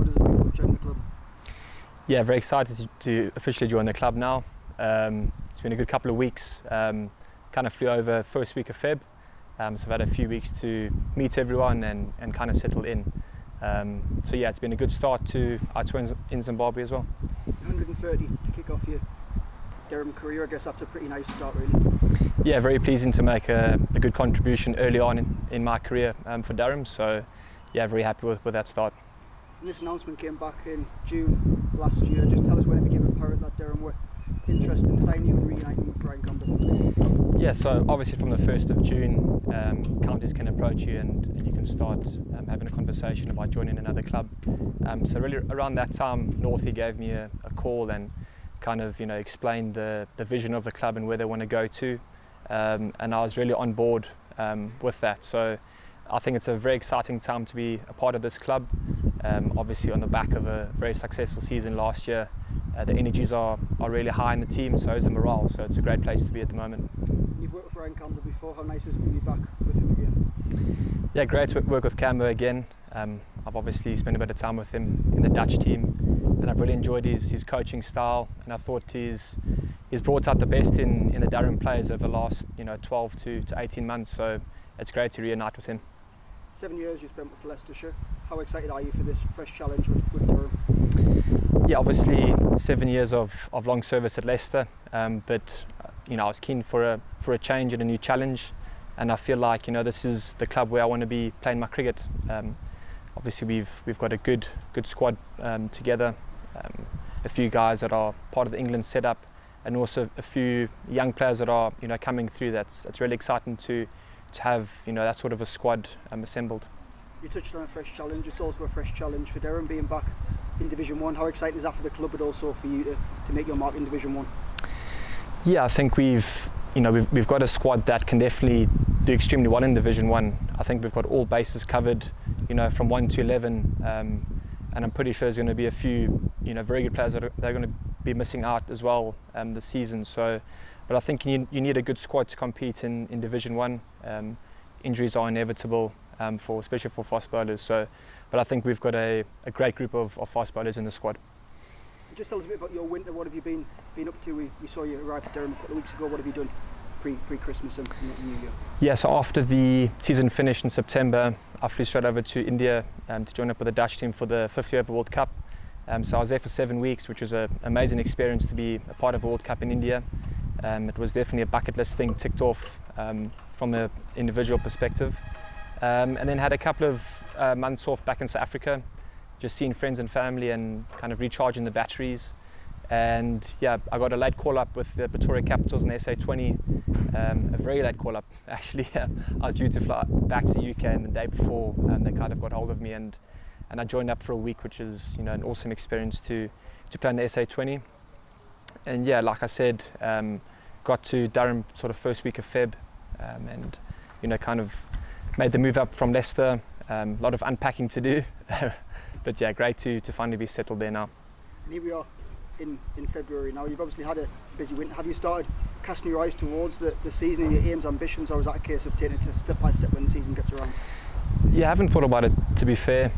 does it feel to join the club? Yeah, very excited to officially join the club now. It's been a good couple of weeks. Kind of flew over first week of Feb, so I've had a few weeks to meet everyone and kind of settle in. So yeah, it's been a good start to our tour in Zimbabwe as well. 130 to kick off your Durham career, I guess that's a pretty nice start really. Yeah, very pleasing to make a good contribution early on in my career for Durham, so yeah, very happy with that start. And this announcement came back in June last year. Just tell us when it became apparent that Durham were interested in signing you and reuniting with Ryan Condon. Yeah, so obviously from the 1st of June, counties can approach you and you can start having a conversation about joining another club. So really around that time, Northie gave me a call and kind of explained the vision of the club and where they want to go to, and I was really on board with that. So I think it's a very exciting time to be a part of this club. Obviously on the back of a very successful season last year, the energies are really high in the team, so is the morale, so it's a great place to be at the moment. You've worked with Ryan Campbell before, how nice is it to be back with him again? Yeah, great to work with Cambo again. I've obviously spent a bit of time with him in the Dutch team, and I've really enjoyed his coaching style, and I thought he's brought out the best in the Durham players over the last 12 to 18 months, so it's great to reunite with him. 7 years you spent with Leicestershire. How excited are you for this fresh challenge with Durham? Yeah, obviously 7 years of long service at Leicester, but I was keen for a change and a new challenge, and I feel like this is the club where I want to be playing my cricket. Obviously we've got a good squad together, a few guys that are part of the England setup, and also a few young players that are coming through. It's really exciting to have that sort of a squad assembled. You touched on a fresh challenge. It's also a fresh challenge for Durham being back in Division 1. How exciting is that for the club, but also for you to make your mark in Division 1? Yeah, I think we've got a squad that can definitely do extremely well in Division 1. I think we've got all bases covered, from 1 to 11, and I'm pretty sure there's going to be a few very good players that are going to be missing out as well this season. So, but I think you need a good squad to compete in Division 1. Injuries are inevitable, especially for fast bowlers. So, but I think we've got a great group of fast bowlers in the squad. Just tell us a bit about your winter. What have you been up to? We saw you arrive at Durham a couple of weeks ago. What have you done pre-Christmas and New Year? Yeah, so after the season finished in September, I flew straight over to India to join up with the Dutch team for the 50th of the World Cup. So I was there for 7 weeks, which was an amazing experience to be a part of a World Cup in India. It was definitely a bucket list thing ticked off from an individual perspective. And then had a couple of months off back in South Africa, just seeing friends and family and kind of recharging the batteries. And yeah, I got a late call up with the Pretoria Capitals in the SA20, a very late call up actually. I was due to fly back to the UK, and the day before they kind of got hold of me, and I joined up for a week, which is an awesome experience to play in the SA20. And yeah, like I said, got to Durham sort of first week of Feb, and kind of made the move up from Leicester. A lot of unpacking to do, but yeah, great to finally be settled there now. And here we are in February now. You've obviously had a busy winter. Have you started casting your eyes towards the season and your aims, ambitions, or is that a case of taking it step by step when the season gets around? Yeah, I haven't thought about it, to be fair.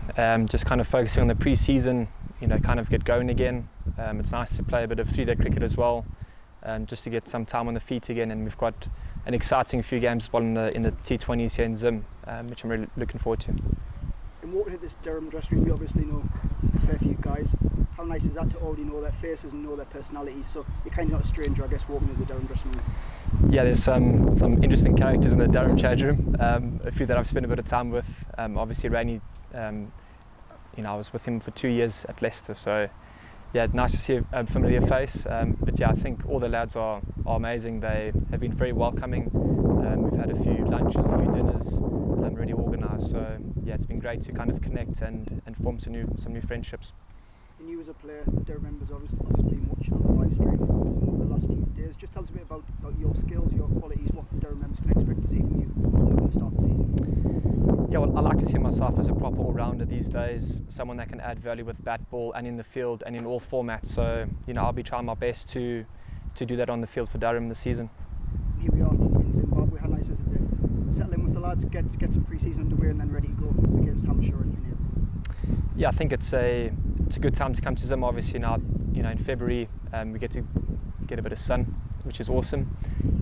Just kind of focusing on the pre-season, kind of get going again. It's nice to play a bit of 3-day cricket as well, just to get some time on the feet again. And we've got an exciting few games as well in the T20s here in Zim, which I'm really looking forward to. And walking at this Durham dressing room, you obviously know a fair few guys. How nice is that to already know their faces and know their personalities? So you're kind of not a stranger, I guess, walking into the Durham dressing room. Yeah, there's some interesting characters in the Durham change room. A few that I've spent a bit of time with. Obviously, Rainey, I was with him for 2 years at Leicester, so yeah, nice to see a familiar face. But yeah, I think all the lads are amazing. They have been very welcoming. We've had a few lunches, a few dinners, really organised. So yeah, it's been great to kind of connect and form some new friendships. And you as a player, Durham members obviously been watching on the live stream over the last few days. Just tell us a bit about your skills, your qualities, what the Durham members can expect to see from you at the start of the season. Yeah, well, I like to see myself as a proper all-rounder these days, someone that can add value with bat, ball, and in the field and in all formats. So I'll be trying my best to do that on the field for Durham this season. And here we are in Zimbabwe. How nice is it to settle in with the lads, get some pre-season underway, and then ready to go against Hampshire in here? Yeah, I think it's a good time to come to Zim. Obviously now, in February we get to get a bit of sun, which is awesome.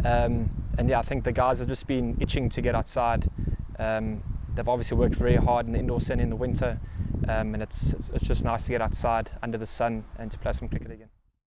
And yeah, I think the guys have just been itching to get outside. They've obviously worked very hard in the indoor sun in the winter, and it's just nice to get outside under the sun and to play some cricket again.